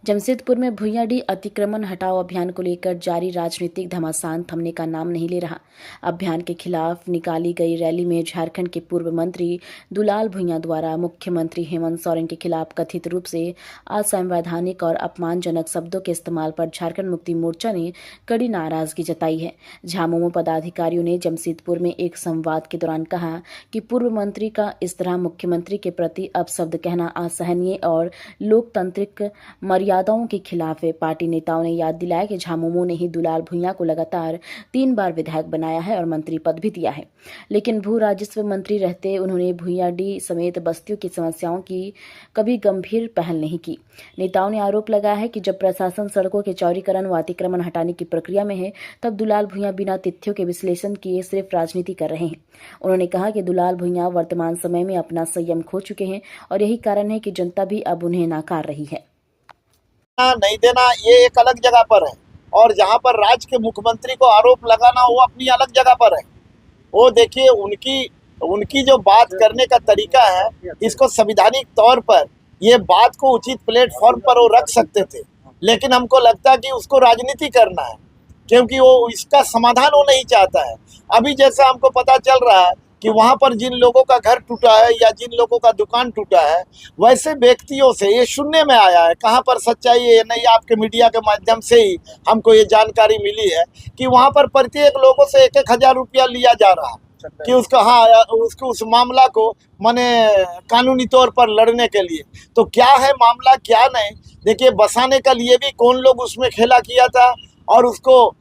जमशेदपुर में भुइयाडीह अतिक्रमण हटाओ अभियान को लेकर जारी राजनीतिक घमासान थमने का नाम नहीं ले रहा। अभियान के खिलाफ निकाली गई रैली में झारखंड के पूर्व मंत्री दुलाल भुइयां द्वारा मुख्यमंत्री हेमंत सोरेन के खिलाफ कथित रूप से असंवैधानिक और अपमानजनक शब्दों के इस्तेमाल पर झारखंड मुक्ति मोर्चा ने कड़ी नाराजगी जताई है। झामुमो पदाधिकारियों ने जमशेदपुर में एक संवाद के दौरान कहा कि पूर्व मंत्री का इस तरह मुख्यमंत्री के प्रति अपशब्द कहना असहनीय और लोकतांत्रिक मर्यादाओं के खिलाफ है। पार्टी नेताओं ने याद दिलाया कि झामुमो ने ही दुलाल भुइयां को लगातार 3 बार विधायक बनाया है और मंत्री पद भी दिया है, लेकिन भू राजस्व मंत्री रहते उन्होंने भुइयाडीह समेत बस्तियों की समस्याओं की कभी गंभीर पहल नहीं की। नेताओं ने आरोप लगाया है कि जब प्रशासन सड़कों के चौड़ीकरण व अतिक्रमण हटाने की प्रक्रिया में है, तब दुलाल भुइयां बिना तथ्यों के विश्लेषण किए सिर्फ राजनीति कर रहे हैं। उन्होंने कहा कि दुलाल भुइयां वर्तमान समय में अपना संयम खो चुके हैं और यही कारण है कि जनता भी अब उन्हें नकार रही है। नहीं देना ये एक अलग जगह पर है, और जहां पर राज्य के मुख्यमंत्री को आरोप लगाना वो अपनी अलग जगह पर है। वो देखिए उनकी जो बात करने का तरीका है, इसको संवैधानिक तौर पर ये बात को उचित प्लेटफॉर्म पर वो रख सकते थे, लेकिन हमको लगता है कि उसको राजनीति करना है, क्योंकि वो इसका समाधान वो नहीं चाहता है। अभी जैसा हमको पता चल रहा है कि वहां पर जिन लोगों का घर टूटा है या जिन लोगों का दुकान टूटा है, वैसे व्यक्तियों से ये सुनने में आया है, कहाँ पर सच्चाई है नहीं, आपके मीडिया के माध्यम से ही हमको ये जानकारी मिली है कि वहां पर प्रत्येक लोगों से 1-1 हजार रुपया लिया जा रहा है कि उसका उसको उस मामला को माने कानूनी तौर पर लड़ने के लिए। तो क्या है मामला क्या नहीं, देखिए बसाने का लिए भी कौन लोग उसमें खेला किया था, और उसको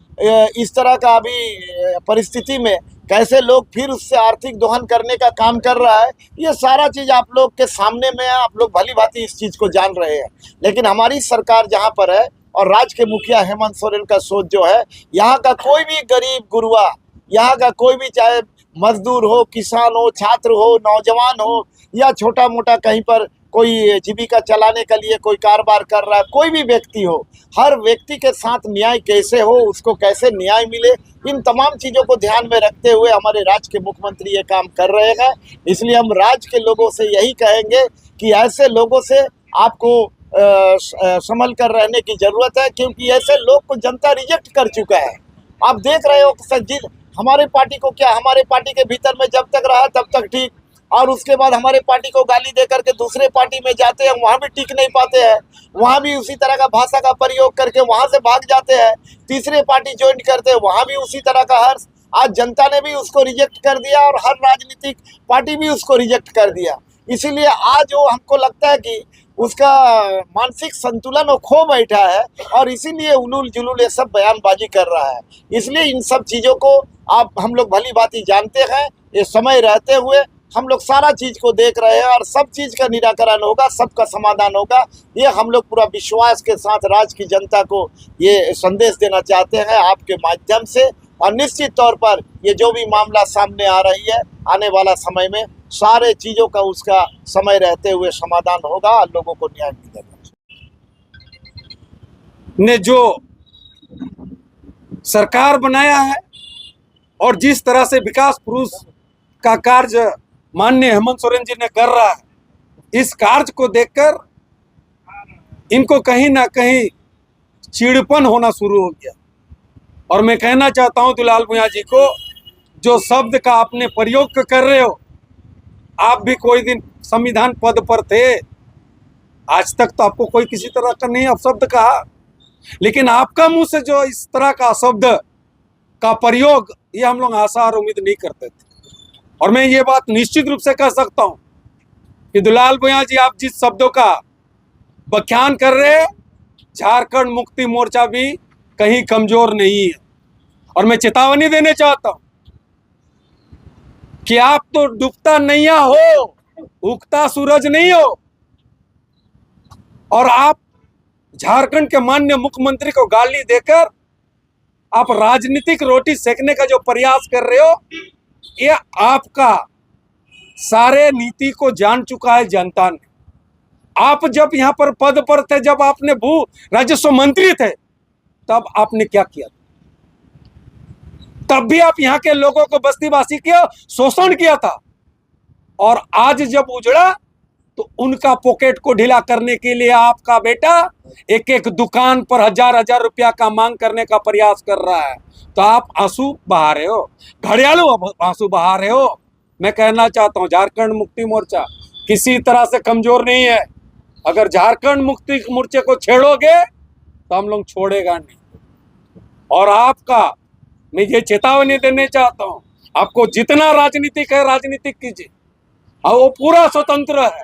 इस तरह का अभी परिस्थिति में कैसे लोग फिर उससे आर्थिक दोहन करने का काम कर रहा है, ये सारा चीज़ आप लोग के सामने में है। आप लोग भली भांति इस चीज़ को जान रहे हैं, लेकिन हमारी सरकार जहाँ पर है और राज्य के मुखिया हेमंत सोरेन का सोच जो है, यहाँ का कोई भी गरीब गुरुआ, यहाँ का कोई भी चाहे मजदूर हो, किसान हो, छात्र हो, नौजवान हो, या छोटा मोटा कहीं पर कोई जीविका चलाने के लिए कोई कारोबार कर रहा है, कोई भी व्यक्ति हो, हर व्यक्ति के साथ न्याय कैसे हो, उसको कैसे न्याय मिले, इन तमाम चीज़ों को ध्यान में रखते हुए हमारे राज्य के मुख्यमंत्री ये काम कर रहे हैं। इसलिए हम राज्य के लोगों से यही कहेंगे कि ऐसे लोगों से आपको संभल कर रहने की ज़रूरत है, क्योंकि ऐसे लोग को जनता रिजेक्ट कर चुका है। आप देख रहे हो सज्जित हमारे पार्टी को क्या, हमारे पार्टी के भीतर में जब तक रहा तब तक ठीक, और उसके बाद हमारे पार्टी को गाली दे करके दूसरे पार्टी में जाते हैं, वहाँ भी टिक नहीं पाते हैं, वहाँ भी उसी तरह का भाषा का प्रयोग करके वहाँ से भाग जाते हैं, तीसरे पार्टी ज्वाइन करते हैं, वहाँ भी उसी तरह का हर्ष। आज जनता ने भी उसको रिजेक्ट कर दिया और हर राजनीतिक पार्टी भी उसको रिजेक्ट कर दिया। इसीलिए आज वो हमको लगता है कि उसका मानसिक संतुलन वो खो बैठा है, और इसीलिए उलूल जुलूल ये सब बयानबाजी कर रहा है। इसलिए इन सब चीज़ों को हम लोग भली भांति जानते हैं। ये समय रहते हुए हम लोग सारा चीज़ को देख रहे हैं और सब चीज़ का निराकरण होगा, सबका समाधान होगा। ये हम लोग पूरा विश्वास के साथ राज्य की जनता को ये संदेश देना चाहते हैं आपके माध्यम से, और निश्चित तौर पर ये जो भी मामला सामने आ रही है, आने वाला समय में सारे चीज़ों का उसका समय रहते हुए समाधान होगा और लोगों को न्याय मिलेगा। ने जो सरकार बनाया है और जिस तरह से विकास पुरुष का कार्य माननीय हेमंत सोरेन जी ने कर रहा है, इस कार्य को देखकर इनको कहीं ना कहीं चिड़पन होना शुरू हो गया। और मैं कहना चाहता हूं दुलाल भुइयां जी को, जो शब्द का आपने प्रयोग कर रहे हो, आप भी कोई दिन संविधान पद पर थे, आज तक तो आपको कोई किसी तरह का नहीं अपशब्द कहा, लेकिन आपका मुंह से जो इस तरह का शब्द का प्रयोग, ये हम लोग आशा और उम्मीद नहीं करते थे। और मैं ये बात निश्चित रूप से कह सकता हूं कि दुलाल भुइयां जी, आप जिस शब्दों का व्याख्यान कर रहे हैं, झारखंड मुक्ति मोर्चा भी कहीं कमजोर नहीं है। और मैं चेतावनी देना चाहता हूं कि आप तो डूबता नैया हो, उगता सूरज नहीं हो, और आप झारखंड के माननीय मुख्यमंत्री को गाली देकर आप राजनीतिक रोटी सेकने का जो प्रयास कर रहे हो, ये आपका सारे नीति को जान चुका है जनता ने। आप जब यहाँ पर पद पर थे, जब आपने भू राजस्व मंत्री थे, तब आपने क्या किया? तब भी आप यहाँ के लोगों को, बस्तीवासी के शोषण किया था। और आज जब उजड़ा तो उनका पॉकेट को ढीला करने के लिए आपका बेटा एक एक दुकान पर हजार हजार रुपया का मांग करने का प्रयास कर रहा है। तो आप आंसू बहा रहे हो, घड़ियालू आंसू बहा रहे हो। मैं कहना चाहता हूं झारखंड मुक्ति मोर्चा किसी तरह से कमजोर नहीं है। अगर झारखंड मुक्ति मोर्चे को छेड़ोगे तो हम लोग छोड़ेगा नहीं। और आपका मैं ये चेतावनी देने चाहता हूं, आपको जितना राजनीतिक है राजनीतिक कीजिए और वो पूरा स्वतंत्र है,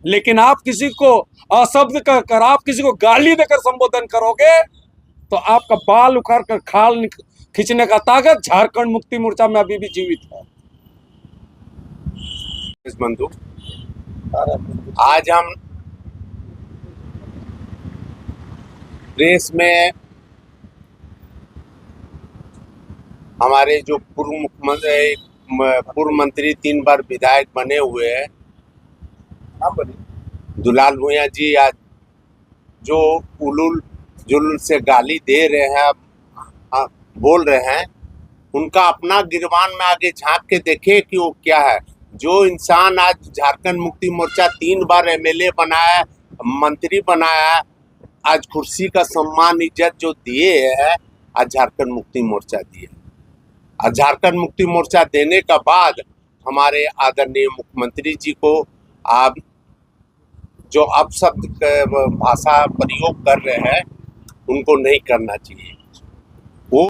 लेकिन आप किसी को अशब्द कर आप किसी को गाली देकर संबोधन करोगे तो आपका बाल उखाड़ कर खाल खींचने का ताकत झारखंड मुक्ति मोर्चा में अभी भी जीवित है। बंधु, आज हम प्रेस में हमारे जो पूर्व मंत्री 3 बार विधायक बने हुए हैं दुलाल भुइयां जी आज जो उलूल जुलूल से गाली दे रहे हैं, बोल रहे हैं, उनका अपना गिरबान में आगे झांक के देखे कि वो क्या है। जो इंसान आज झारखंड मुक्ति मोर्चा 3 बार एमएलए बनाया, मंत्री बनाया, आज कुर्सी का सम्मान इज्जत जो दिए है आज झारखंड मुक्ति मोर्चा दिए। आज झारखंड मुक्ति मोर्चा देने का बाद हमारे आदरणीय मुख्यमंत्री जी को आप जो अपशब्द भाषा प्रयोग कर रहे हैं उनको नहीं करना चाहिए।